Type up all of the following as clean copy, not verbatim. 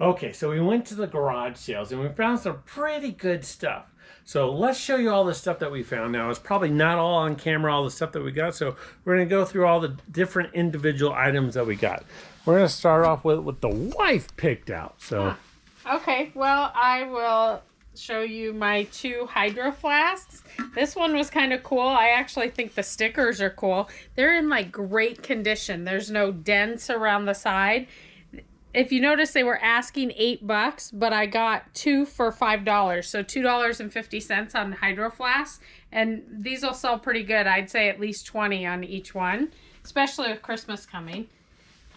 Okay, so we went to the garage sales and we found some pretty good stuff. So let's show you all the stuff that we found. Now, it's probably not all on camera, all the stuff that we got. So we're going to go through all the different individual items that we got. We're going to start off with what the wife picked out. So, Okay, well, I will show you my 2 hydro flasks. This one was kind of cool. I actually think the stickers are cool. They're in like great condition. There's no dents around the side. If you notice, they were asking $8, but I got 2 for $5. So $2.50 on hydro flasks. And these will sell pretty good. I'd say at least 20 on each one, especially with Christmas coming.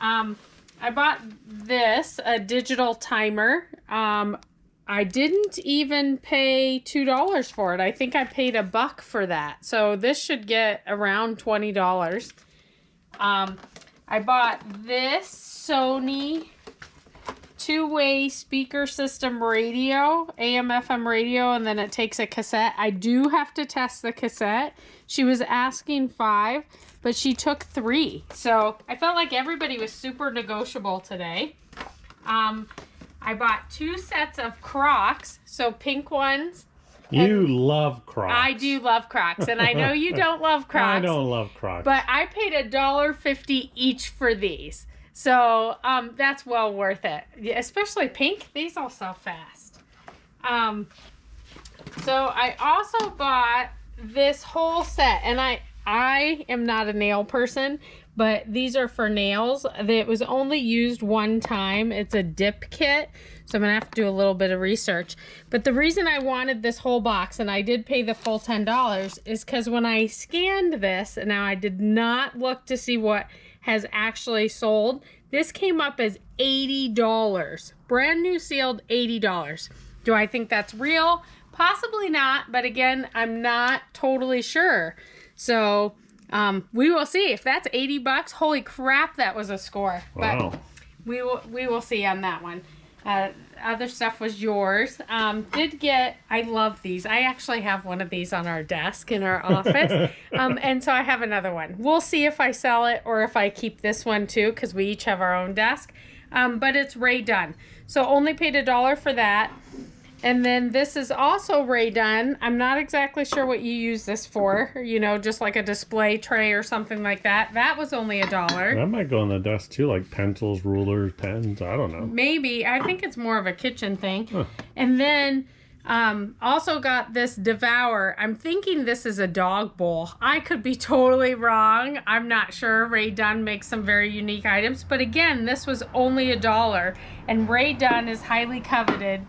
I bought this, a digital timer. I didn't even pay $2 for it. I think I paid $1 for that. So this should get around $20. I bought this Sony 2-way speaker system radio, AM FM radio, and then it takes a cassette. I do have to test the cassette. She was asking $5, but she took $3. So I felt like everybody was super negotiable today. I bought 2 sets of Crocs, so pink ones. you love Crocs. I do love Crocs, and I know you don't love Crocs. I don't love Crocs. But I paid $1.50 each for these. So that's well worth it. Especially pink. These all sell fast. So I also bought this whole set. And I am not a nail person, but these are for nails. It was only used one time. It's a dip kit. So I'm going to have to do a little bit of research. But the reason I wanted this whole box, and I did pay the full $10, is because when I scanned this, and now I did not look to see what has actually sold, this came up as $80. Brand new sealed $80. Do I think that's real? Possibly not, but again, I'm not totally sure. So we will see. If that's $80, holy crap, that was a score. Wow. But we will see on that one. Other stuff was yours. I love these. I actually have one of these on our desk in our office. And so I have another one. We'll see if I sell it or if I keep this one too, because we each have our own desk. But it's Ray Dunn. So only paid $1 for that. And then this is also Ray Dunn. I'm not exactly sure what you use this for, just like a display tray or something like that. That was only $1. That might go on the desk too, like pencils, rulers, pens. I don't know. Maybe. I think it's more of a kitchen thing. Huh. And then also got this Devour. I'm thinking this is a dog bowl. I could be totally wrong. I'm not sure. Ray Dunn makes some very unique items. But again, this was only $1. And Ray Dunn is highly coveted.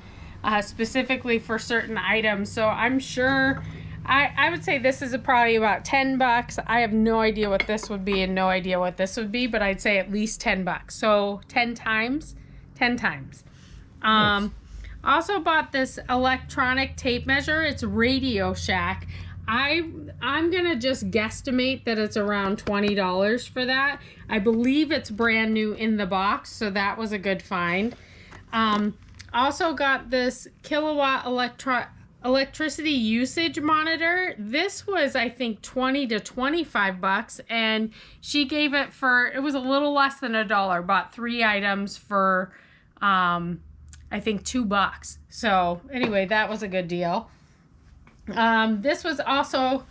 Specifically for certain items. So I'm sure, I would say this is probably about $10. I have no idea what this would be and no idea what this would be, but I'd say at least $10. So 10 times. Nice. Also bought this electronic tape measure. It's Radio Shack. I'm gonna just guesstimate that it's around $20 for that. I believe it's brand new in the box, so that was a good find. Also got this kilowatt electricity usage monitor. This was, I think, $20 to $25, and she gave it it was a little less than $1. Bought 3 items for, I think, $2. So anyway, that was a good deal. This was also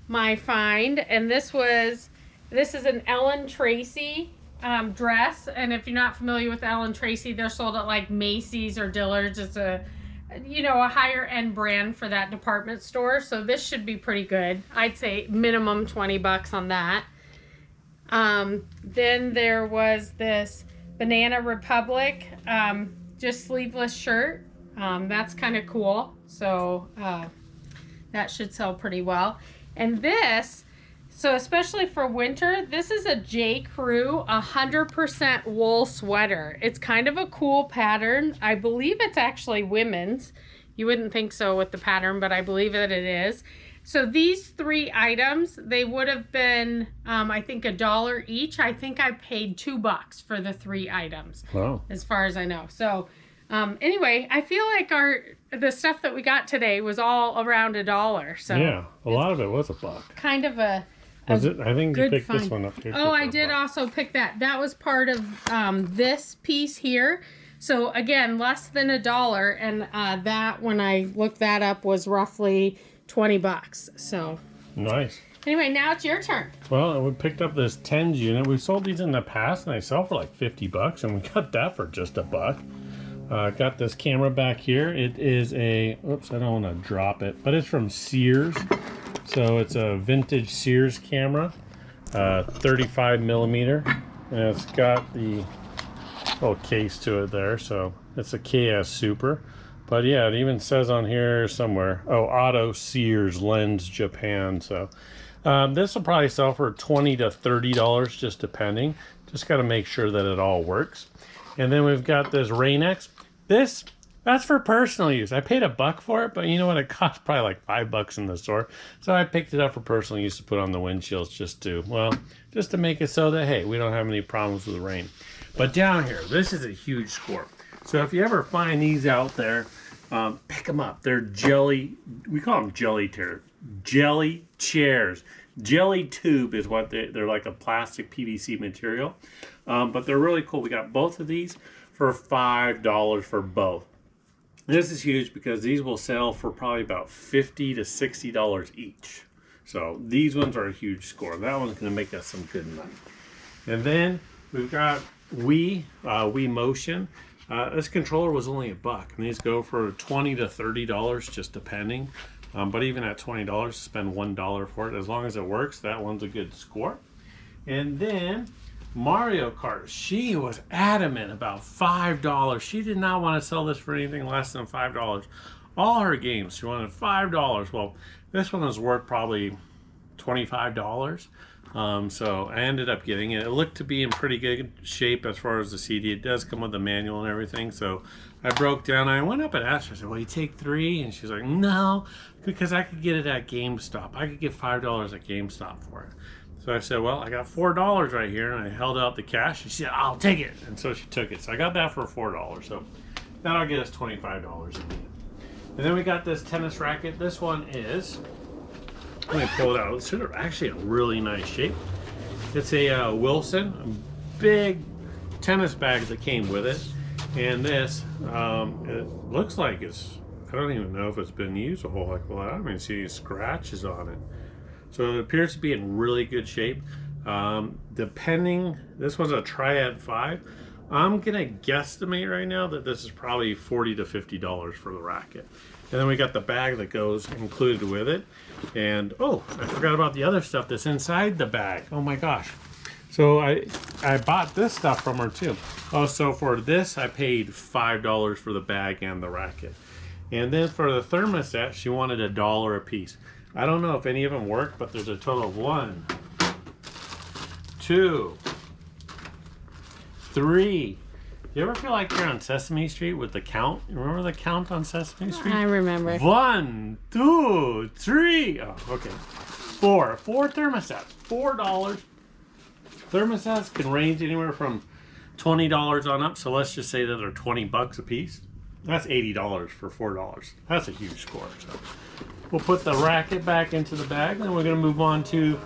my find, and this is an Ellen Tracy dress, and if you're not familiar with Ellen Tracy, they're sold at like Macy's or Dillard's. It's a higher end brand for that department store, so this should be pretty good. I'd say minimum $20 on that. Then there was this Banana Republic just sleeveless shirt. That's kind of cool, so that should sell pretty well. And this, so especially for winter, this is a J. Crew 100% wool sweater. It's kind of a cool pattern. I believe it's actually women's. You wouldn't think so with the pattern, but I believe that it is. So these 3 items, they would have been, I think, $1 each. I think I paid $2 for the 3 items. Wow. As far as I know. So anyway, I feel like the stuff that we got today was all around $1. So yeah, a lot of it was $1. Kind of a Was it? I think you picked find. this one up too. Oh, I did also pick that. That was part of this piece here. So again, less than $1, and that, when I looked that up, was roughly 20 bucks. So nice. anyway, now it's your turn. Well, we picked up this tens unit. We've sold these in the past, and they sell for like 50 bucks, and we got that for just $1. Got this camera back here. It is a, oops, I don't want to drop it, but it's from Sears. So it's a vintage Sears camera, 35 millimeter, and it's got the little case to it there. So it's a KS Super. But yeah, it even says on here somewhere, oh, Auto Sears Lens Japan. So this will probably sell for $20 to $30, just depending. Just got to make sure that it all works. And then we've got this Rain-X. That's for personal use. I paid $1 for it, but you know what? It cost probably like $5 in the store. So I picked it up for personal use to put on the windshields just to make it so that, hey, we don't have any problems with the rain. But down here, this is a huge score. So if you ever find these out there, pick them up. They're jelly, we call them jelly chairs. Jelly tube is what they're like, a plastic PVC material. But they're really cool. We got both of these for $5 for both. This is huge because these will sell for probably about $50 to $60 each. So these ones are a huge score. That one's going to make us some good money. And then we've got Wii Motion. This controller was only $1, and these go for $20 to $30, just depending. But even at $20, spend $1 for it. As long as it works, that one's a good score. And then Mario Kart, she was adamant about $5. She did not want to sell this for anything less than $5. All her games, she wanted $5. Well, this one was worth probably $25. So I ended up getting it. It looked to be in pretty good shape as far as the CD. It does come with a manual and everything. So I broke down. I went up and asked her, I said, well, you take 3? And she's like, no, because I could get it at GameStop. I could get $5 at GameStop for it. So I said, well, I got $4 right here, and I held out the cash. She said, I'll take it. And so she took it. So I got that for $4. So that'll get us $25 in it. And then we got this tennis racket. This one is, let me pull it out. It's actually a really nice shape. It's a Wilson, a big tennis bag that came with it. And this, it looks like it's, I don't even know if it's been used a whole heck of a lot. I don't even see any scratches on it. So it appears to be in really good shape. Depending, this one's a Triad 5. I'm gonna guesstimate right now that this is probably $40 to $50 for the racket. And then we got the bag that goes included with it. And oh, I forgot about the other stuff that's inside the bag. Oh my gosh. So I bought this stuff from her too. Oh, so for this I paid $5 for the bag and the racket. And then for the thermostat, she wanted $1 a piece. I don't know if any of them work, but there's a total of 1, 2, 3. You ever feel like you're on Sesame Street with the count? You remember the count on Sesame Street? I remember. 1, 2, 3. Oh, okay. 4 thermostats. $4. Thermostats can range anywhere from $20 on up. So let's just say that they're 20 bucks a piece. That's $80 for $4. That's a huge score. So we'll put the racket back into the bag. Then we're going to move on to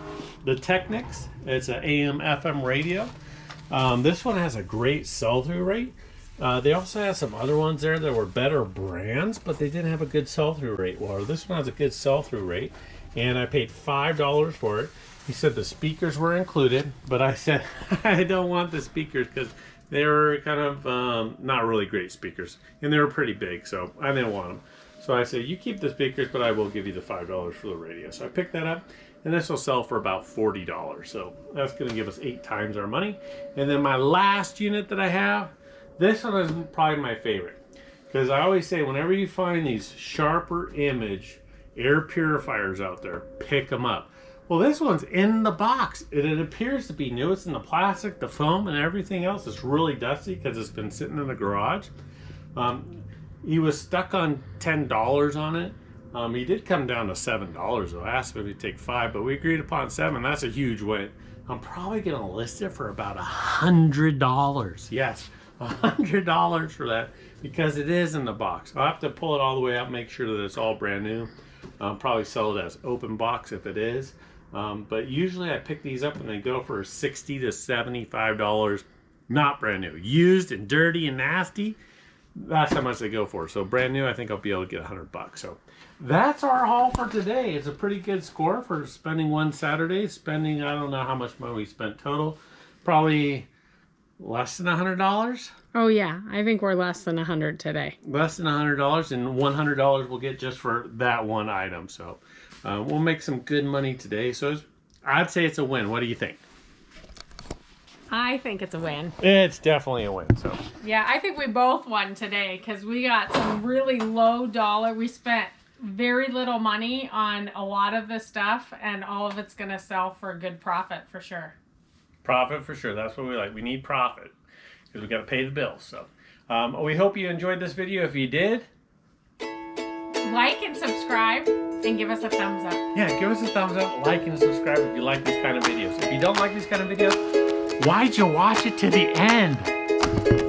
the Technics. It's an AM FM radio. This one has a great sell-through rate. They also have some other ones there that were better brands, but they didn't have a good sell-through rate. Well, this one has a good sell-through rate, and I paid $5 for it. He said the speakers were included, but I said I don't want the speakers because they were kind of not really great speakers, and they were pretty big, so I didn't want them. So I said, you keep the speakers, but I will give you the $5 for the radio. So I picked that up, and this will sell for about $40. So that's going to give us 8 times our money. And then my last unit that I have, this one is probably my favorite. Because I always say, whenever you find these sharper image air purifiers out there, pick them up. Well, this one's in the box. It appears to be new. It's in the plastic, the foam, and everything else. It's really dusty because it's been sitting in the garage. He was stuck on $10 on it. He did come down to $7 though. I asked him if he'd take 5, but we agreed upon 7. That's a huge win. I'm probably gonna list it for about $100. Yes, $100 for that because it is in the box. I'll have to pull it all the way out, make sure that it's all brand new. Probably sell it as open box if it is. But usually I pick these up and they go for $60 to $75 not brand new. Used and dirty and nasty, that's how much they go for. So brand new, I think I'll be able to get $100. So that's our haul for today. It's a pretty good score for spending one Saturday. Spending, I don't know how much money we spent total. Probably less than $100. Oh yeah, I think we're less than 100 today. Less than $100, and $100 we'll get just for that one item. So we'll make some good money today. So I'd say it's a win. What do you think? I think it's a win. It's definitely a win. So Yeah, I think we both won today because we got some really low dollar. We spent very little money on a lot of this stuff, and all of it's going to sell for a good profit for sure. Profit for sure. That's what we like. We need profit because we got to pay the bills. So we hope you enjoyed this video. If you did, like and subscribe and give us a thumbs up. yeah, give us a thumbs up, like and subscribe if you like these kind of videos. If you don't like these kind of videos, why'd you watch it to the end?